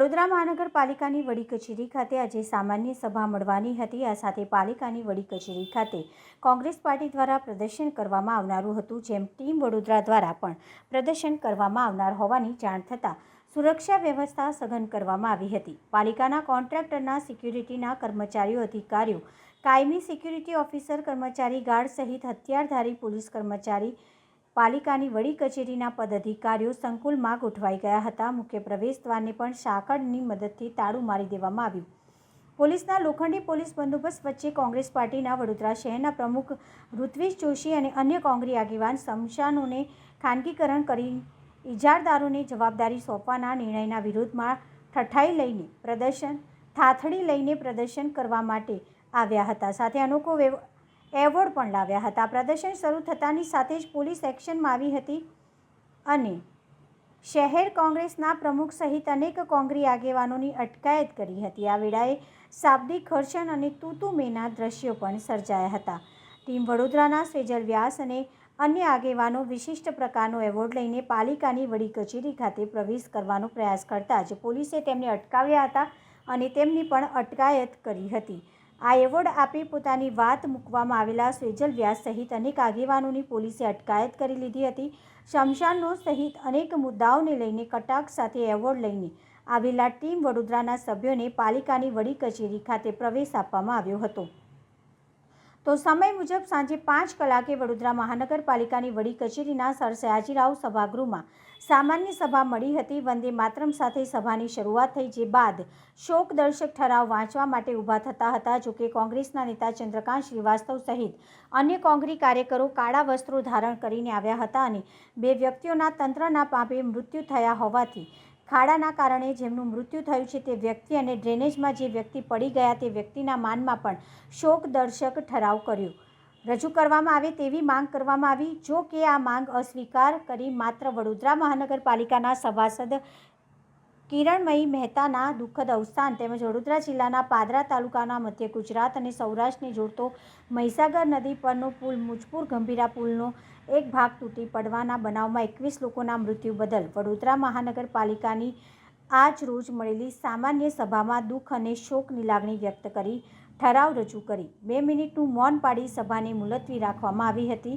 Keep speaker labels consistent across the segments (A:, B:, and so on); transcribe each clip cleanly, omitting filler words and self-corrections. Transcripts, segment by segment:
A: વડોદરા મહાનગરપાલિકાની વડી કચેરી ખાતે આજે સામાન્ય સભા મળવાની હતી। આ સાથે પાલિકાની વડી કચેરી ખાતે કોંગ્રેસ પાર્ટી દ્વારા પ્રદર્શન કરવામાં આવનારું હતું, જેમ ટીમ વડોદરા દ્વારા પણ પ્રદર્શન કરવામાં આવનાર હોવાની જાણ થતાં સુરક્ષા વ્યવસ્થા સઘન કરવામાં આવી હતી। પાલિકાના કોન્ટ્રાક્ટરના સિક્યુરિટીના કર્મચારીઓ, અધિકારીઓ, કાયમી સિક્યુરિટી ઓફિસર, કર્મચારી, ગાર્ડ સહિત હથિયારધારી પોલીસ કર્મચારી પાલિકાની વડી કચેરીના પદાધિકારીઓ સંકુલમાં ગોઠવાઈ ગયા હતા। મુખ્ય પ્રવેશદ્વારને પણ સાંકળની મદદથી તાળું મારી દેવામાં આવ્યું। પોલીસના લોખંડી પોલીસ બંદોબસ્ત વચ્ચે કોંગ્રેસ પાર્ટીના વડોદરા શહેરના પ્રમુખ ઋત્વિજ જોશી અને અન્ય કોંગ્રેસી આગેવાન સ્મશાનોને ખાનગીકરણ કરી ઇજારદારોને જવાબદારી સોંપવાના નિર્ણયના વિરોધમાં થાથડી લઈને પ્રદર્શન કરવા માટે આવ્યા હતા। સાથે અનોખો એવોર્ડ પણ લાવ્યા હતા। પ્રદર્શન શરૂ થતાની સાથે જ પોલીસ એક્શનમાં આવી હતી અને શહેર કોંગ્રેસના પ્રમુખ સહિત અનેક કોંગ્રેસી આગેવાનોની અટકાયત કરી હતી। આ વેળાએ શાબ્દિક ઘર્ષણ અને તૂતુમેના દ્રશ્યો પણ સર્જાયા હતા। ટીમ વડોદરાના સેજલ વ્યાસ અને અન્ય આગેવાનો વિશિષ્ટ પ્રકારનો એવોર્ડ લઈને પાલિકાની વડી કચેરી ખાતે પ્રવેશ કરવાનો પ્રયાસ કરતા જ પોલીસે તેમને અટકાવ્યા હતા અને તેમની પણ અટકાયત કરી હતી। આ એવોર્ડ આપી પોતાની વાત મૂકવામાં આવેલા સેજલ વ્યાસ સહિત અનેક આગેવાનોની પોલીસે અટકાયત કરી લીધી હતી। શમશાનો સહિત અનેક મુદ્દાઓને લઈને કટાક્ષ સાથે એવોર્ડ લઈને આવેલા ટીમ વડોદરાના સભ્યોને પાલિકાની વડી કચેરી ખાતે પ્રવેશ આપવામાં આવ્યો હતો। તો સમય મુજબ સાંજે 5 કલાકે વડોદરા મહાનગરપાલિકાની વડી કચેરીના સર સયાજીરાવ સભાગૃહમાં સામાન્ય સભા મળી હતી। વંદે માતરમ સાથે સભાની શરૂઆત થઈ, જે બાદ શોકદર્શક ઠરાવ વાંચવા માટે ઊભા થતા હતા। જોકે કોંગ્રેસના નેતા ચંદ્રકાંત શ્રીવાસ્તવ સહિત અન્ય કોંગ્રેસી કાર્યકરો કાળા વસ્ત્રો ધારણ કરીને આવ્યા હતા અને 2 વ્યક્તિઓના તંત્રના પાપે મૃત્યુ થયા હોવાથી ખાડાના કારણે જેમનું મૃત્યુ થયું છે તે વ્યક્તિ અને ડ્રેનેજમાં જે વ્યક્તિ પડી ગયા તે વ્યક્તિના માનમાં પણ શોકદર્શક ઠરાવ રજૂ કરવામાં આવે તેવી માંગ કરવામાં આવી। જો કે આ માંગ અસ્વીકાર કરી માત્ર વડોદરા મહાનગરપાલિકાના સભાસદ કિરણમયી મહેતાના દુઃખદ અવસાન તેમજ વડોદરા જિલ્લાના પાદરા તાલુકાના મધ્ય ગુજરાત અને સૌરાષ્ટ્રને જોડતો મહીસાગર નદી પરનો પુલ મુજપુર ગંભીરા પુલનો એક ભાગ તૂટી પડવાના બનાવમાં 21 લોકોના મૃત્યુ બદલ વડોદરા મહાનગરપાલિકાની આજ રોજ મળેલી સામાન્ય સભામાં દુઃખ અને શોકની લાગણી વ્યક્ત કરી ઠરાવ રજૂ કરી 2 મિનિટનું મૌન પાડી સભાને મુલતવી રાખવામાં આવી હતી।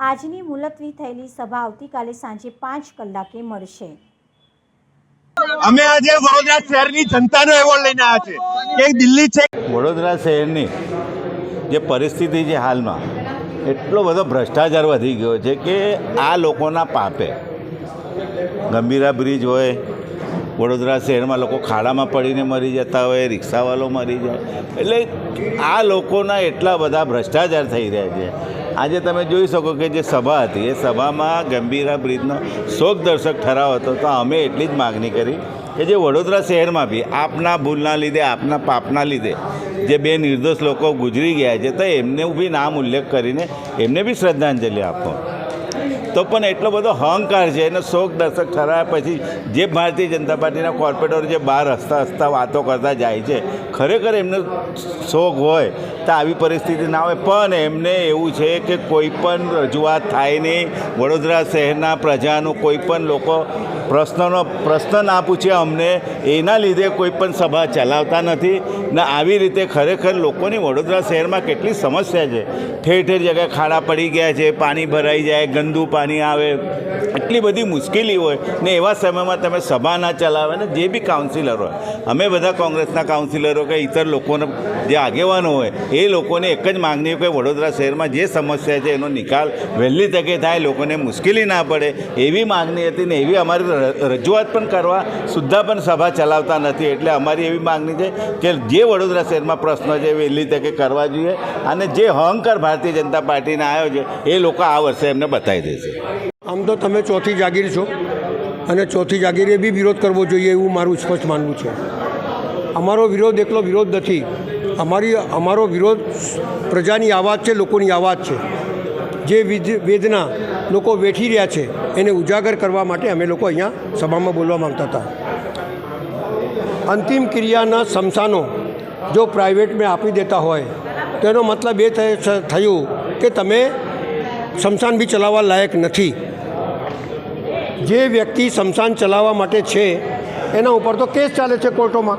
A: આજની મુલતવી થયેલી સભા આવતીકાલે સાંજે 5 કલાકે મળશે।
B: અમે આજે વડોદરા શહેરની જનતાનો એવોર્ડ લઈને આવ્યા છે કે દિલ્હી છે
C: વડોદરા શહેરની જે પરિસ્થિતિ છે હાલમાં એટલો બધો ભ્રષ્ટાચાર વધી ગયો છે કે આ લોકોના પાપે ગંભીરા બ્રિજ હોય, વડોદરા શહેરમાં લોકો ખાડામાં પડીને મરી જતા હોય, રિક્ષાવાળો મરી જાય, એટલે આ લોકોના એટલા બધા ભ્રષ્ટાચાર થઈ રહ્યા છે। આજે તમે જોઈ શકો કે જે સભા હતી એ સભામાં ગંભીરા બ્રિજનો શોકદર્શક ઠરાવ હતો, તો અમે એટલી જ માગણી કરી કે જે વડોદરા શહેરમાં બી આપના ભૂલના લીધે, આપના પાપના લીધે જે 2 નિર્દોષ લોકો ગુજરી ગયા છે, તો એમને બી નામ ઉલ્લેખ કરીને એમને બી શ્રદ્ધાંજલિ આપો। તો પણ એટલો બધો અહંકાર છે એને શોકદર્શક ઠરાવ્યા પછી જે ભારતીય જનતા પાર્ટીના કોર્પોરેટરો જે બહાર હસતા વાતો કરતા જાય છે, ખરેખર એમને શોક હોય તો આવી પરિસ્થિતિ ના હોય, પણ એમને એવું છે કે કોઈ પણ રજૂઆત થાય નહીં, વડોદરા શહેરના પ્રજાનું કોઈ પણ લોકો પ્રશ્ન ના પૂછે અમને, એના લીધે કોઈ પણ સભા ચલાવતા નથી ને આવી રીતે ખરેખર લોકોની વડોદરા શહેરમાં કેટલી સમસ્યા છે। ઠેર ઠેર જગ્યાએ ખાડા પડી ગયા છે, પાણી ભરાઈ જાય, ગંદુ પાણી આવે, એટલી બધી મુશ્કેલી હોય ને એવા સમયમાં તમે સભા ના ચલાવે ને જે બી કાઉન્સિલર હોય, અમે બધા કોંગ્રેસના કાઉન્સિલરો કે ઇતર લોકોને જે આગેવાનો હોય એ લોકોને એક જ માગણી કે વડોદરા શહેરમાં જે સમસ્યા છે એનો નિકાલ વહેલી તકે થાય, લોકોને મુશ્કેલી ના પડે એવી માગણી હતી ને એવી અમારી રજૂઆત પણ કરવા સુદ્ધા પણ સભા ચલાવતા નથી। એટલે અમારી એવી માગણી છે કે જે વડોદરા શહેરમાં પ્રશ્નો છે વહેલી તકે કરવા જોઈએ અને જે અહંકાર ભારતીય જનતા પાર્ટીને આવ્યો છે એ લોકો આ વર્ષે એમને બતાવી દેશે।
D: આમ તો તમે ચોથી જાગીર છો અને ચોથી જાગીરે બી વિરોધ કરવો જોઈએ એવું મારું સ્પષ્ટ માનવું છે। અમારો વિરોધ એકલો વિરોધ નથી, અમારો વિરોધ પ્રજાની આવાજ છે, લોકોની આવાજ છે। જે વેદના લોકો વેઠી રહ્યા છે એને ઉજાગર કરવા માટે અમે લોકો અહીંયા સભામાં બોલવા માંગતા હતા। અંતિમ ક્રિયાના સ્મશાનો જો પ્રાઇવેટમાં આપી દેતા હોય તો એનો મતલબ એ થયું કે તમે સ્મશાન બી ચલાવવા લાયક નથી। જે વ્યક્તિ સ્મશાન ચલાવવા માટે છે એના ઉપર તો કેસ ચાલે છે કોર્ટોમાં,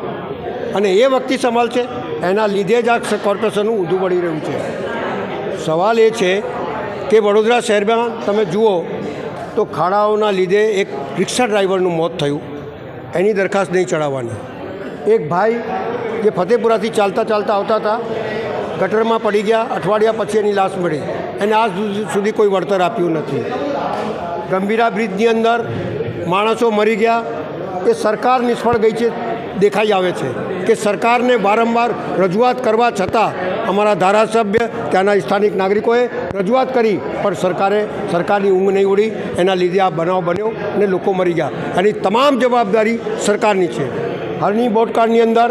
D: અને એ વ્યક્તિ સંભાળશે. એના લીધે જ આ કોર્પોરેશનનું ઊંધું પડી રહ્યું છે. સવાલ એ છે કે વડોદરા શહેરમાં તમે જુઓ તો ખાડાઓના લીધે એક રિક્ષા ડ્રાઈવરનું મોત થયું, એની દરખાસ્ત નહીં ચડાવવાની. એક ભાઈ જે ફતેપુરાથી ચાલતા ચાલતા આવતા હતા, ગટરમાં પડી ગયા, અઠવાડિયા પછી એની લાશ મળી, એને આજ સુધી કોઈ વળતર આપ્યું નથી. ગંભીરા બ્રિજની અંદર માણસો મરી ગયા, એ સરકાર નિષ્ફળ ગઈ છે દેખાઈ આવે છે કે સરકારને વારંવાર રજૂઆત કરવા છતાં અમારા ધારાસભ્ય ત્યાંના સ્થાનિક નાગરિકોએ રજૂઆત કરી, પણ સરકારની ઊંઘ નહીં ઉડી. એના લીધે આ બનાવ બન્યો અને લોકો મરી ગયા. એની તમામ જવાબદારી સરકારની છે. હાલની બોટકાળની અંદર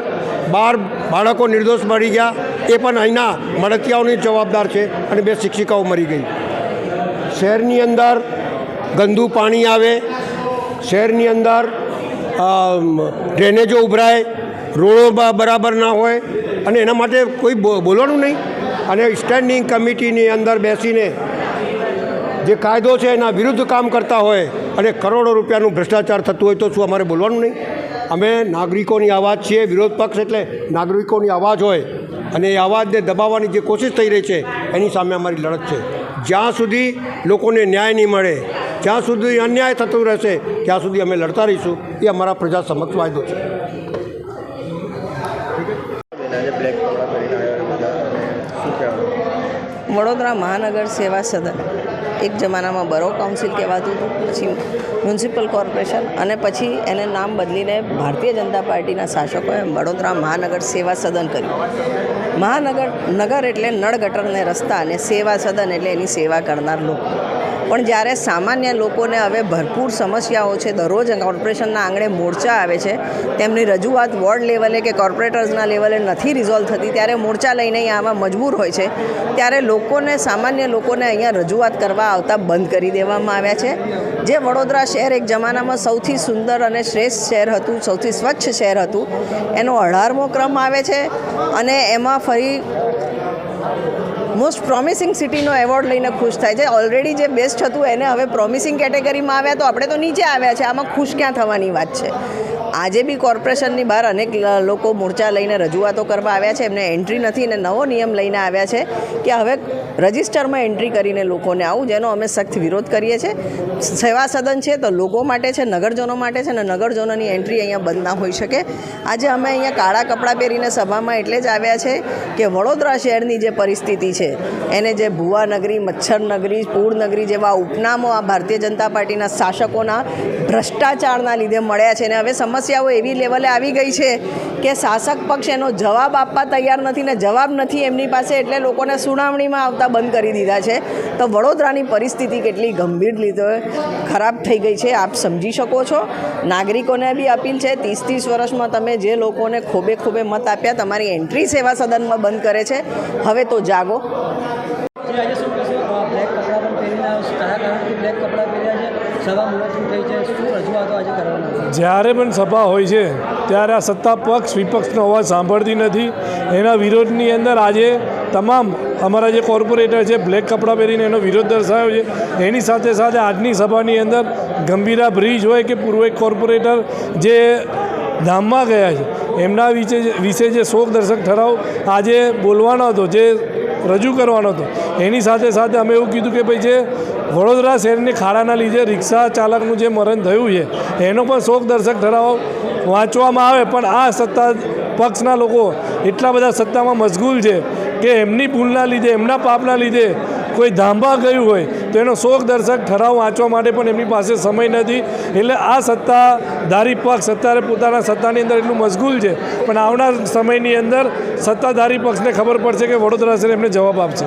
D: 12 બાળકો નિર્દોષ મરી ગયા, એ પણ અહીંના મળતિયાઓની જવાબદાર છે, અને 2 શિક્ષિકાઓ મરી ગઈ. શહેરની અંદર ગંદુ પાણી આવે, શહેરની અંદર ડ્રેનેજો ઉભરાય, રોડો બરાબર ના હોય, અને એના માટે કોઈ બોલવાનું નહીં. અને સ્ટેન્ડિંગ કમિટીની અંદર બેસીને જે કાયદો છે એના વિરુદ્ધ કામ કરતા હોય અને કરોડો રૂપિયાનું ભ્રષ્ટાચાર થતું હોય તો શું અમારે બોલવાનું નહીં? અમે નાગરિકોની અવાજ છીએ. વિરોધ પક્ષ એટલે નાગરિકોની અવાજ હોય, અને એ અવાજને દબાવવાની જે કોશિશ થઈ રહી છે એની સામે અમારી લડત છે. જ્યાં સુધી લોકોને ન્યાય નહીં મળે, જ્યાં સુધી અન્યાય થતું રહેશે, ત્યાં સુધી અમે લડતા રહીશું. એ અમારા પ્રજા સમક્ષ વાયદો છે.
E: વડોદરા મહાનગર સેવા સદન એક જમાનામાં બરો કાઉન્સિલ કહેવાતું હતું, પછી મ્યુનિસિપલ કોર્પોરેશન, અને પછી એને નામ બદલીને ભારતીય જનતા પાર્ટીના શાસકોએ વડોદરા મહાનગર સેવા સદન કર્યું. નગર એટલે નળ ગટરને રસ્તા, અને સેવા સદન એટલે એની સેવા કરનાર લોકો. પણ જ્યારે સામાન્ય લોકોને હવે ભરપૂર સમસ્યાઓ છે, દરરોજ કોર્પોરેશનના આંગણે મોરચા આવે છે, તેમની રજૂઆત વોર્ડ લેવલે કે કોર્પોરેટર્સના લેવલે નથી રિઝોલ્વ થતી, ત્યારે મોરચા લઈને અહીંયા આવવા મજબૂર હોય છે. ત્યારે સામાન્ય લોકોને અહીંયા રજૂઆત કરવા આવતા બંધ કરી દેવામાં આવ્યા છે. જે વડોદરા શહેર એક જમાનામાં સૌથી સુંદર અને શ્રેષ્ઠ શહેર હતું, સૌથી સ્વચ્છ શહેર હતું, એનો 18મો ક્રમ આવે છે, અને એમાં ફરી મોસ્ટ પ્રોમિસિંગ સિટીનો એવોર્ડ લઈને ખુશ થાય છે. ઓલરેડી જે બેસ્ટ હતું એને હવે પ્રોમિસિંગ કેટેગરીમાં આવ્યા, તો આપણે તો નીચે આવ્યા છે. આમાં ખુશ ક્યાં થવાની વાત છે? આજે બી કોર્પોરેશનની બહાર અનેક લોકો મોરચા લઈને રજૂઆતો કરવા આવ્યા છે, એમને એન્ટ્રી નથી, અને નવો નિયમ લઈને આવ્યા છે કે હવે રજિસ્ટરમાં એન્ટ્રી કરીને લોકોને આવું, જેનો અમે સખ્ત વિરોધ કરીએ છીએ. સેવા સદન છે તો લોકો માટે છે, નગરજનો માટે છે, અને નગરજનોની એન્ટ્રી અહીંયા બંધ ના હોઈ શકે. આજે અમે અહીંયા કાળા કપડાં પહેરીને સભામાં એટલે જ આવ્યા છે કે વડોદરા શહેરની જે પરિસ્થિતિ છે, એને જે ભુવા નગરી, મચ્છર નગરી, પૂર નગરી જેવા ઉપનામો આ ભારતીય જનતા પાર્ટીના શાસકોના ભ્રષ્ટાચારના લીધે મળ્યા છે, અને હવે સમસ્યાઓ એવી લેવલે આવી ગઈ છે કે શાસક પક્ષ એનો જવાબ આપવા તૈયાર નથી, ને જવાબ નથી એમની પાસે, એટલે લોકોને સુનાવણીમાં આવતા બંધ કરી દીધા છે. તો વડોદરાની પરિસ્થિતિ કેટલી ગંભીર રીતે ખરાબ થઈ ગઈ છે આપ સમજી શકો છો. નાગરિકોને બી અપીલ છે, 30 વર્ષમાં તમે જે લોકોને ખોબે મત આપ્યા, તમારી એન્ટ્રી સેવા સદનમાં બંધ કરે છે. હવે તો જાગો.
F: જ્યારે પણ સભા હોય છે ત્યારે આ સત્તા પક્ષ વિપક્ષનો અવાજ સાંભળતી નથી. એના વિરોધની અંદર આજે તમામ અમારા જે કોર્પોરેટર છે બ્લેક કપડાં પહેરીને એનો વિરોધ દર્શાવ્યો છે. એની સાથે સાથે આજની સભાની અંદર ગંભીરા બ્રિજ હોય કે પૂર્વ એક કોર્પોરેટર જે ધામમાં ગયા છે એમના વિશે જે શોકદર્શક ઠરાવ આજે બોલવાનો હતો, જે રજૂ કરવાનો હતો, એની સાથે સાથે અમે એવું કીધું કે ભાઈ જે વડોદરા શહેરની ખાડાના લીધે રિક્ષા ચાલકનું જે મરણ થયું છે એનો પણ શોકદર્શક ઠરાવ વાંચવામાં આવે. પણ આ સત્તા પક્ષના લોકો એટલા બધા સત્તામાં મશગુલ છે કે એમની ભૂલના લીધે, એમના પાપના લીધે કોઈ ધાંભા ગયું હોય તો એનો શોકદર્શક ઠરાવ વાંચવા માટે પણ એમની પાસે સમય નથી. એટલે આ સત્તાધારી પક્ષ અત્યારે પોતાના સત્તાની અંદર એટલું મશગુલ છે, પણ આવનાર સમયની અંદર સત્તાધારી પક્ષને ખબર પડશે કે વડોદરા શહેર એમને જવાબ આપશે.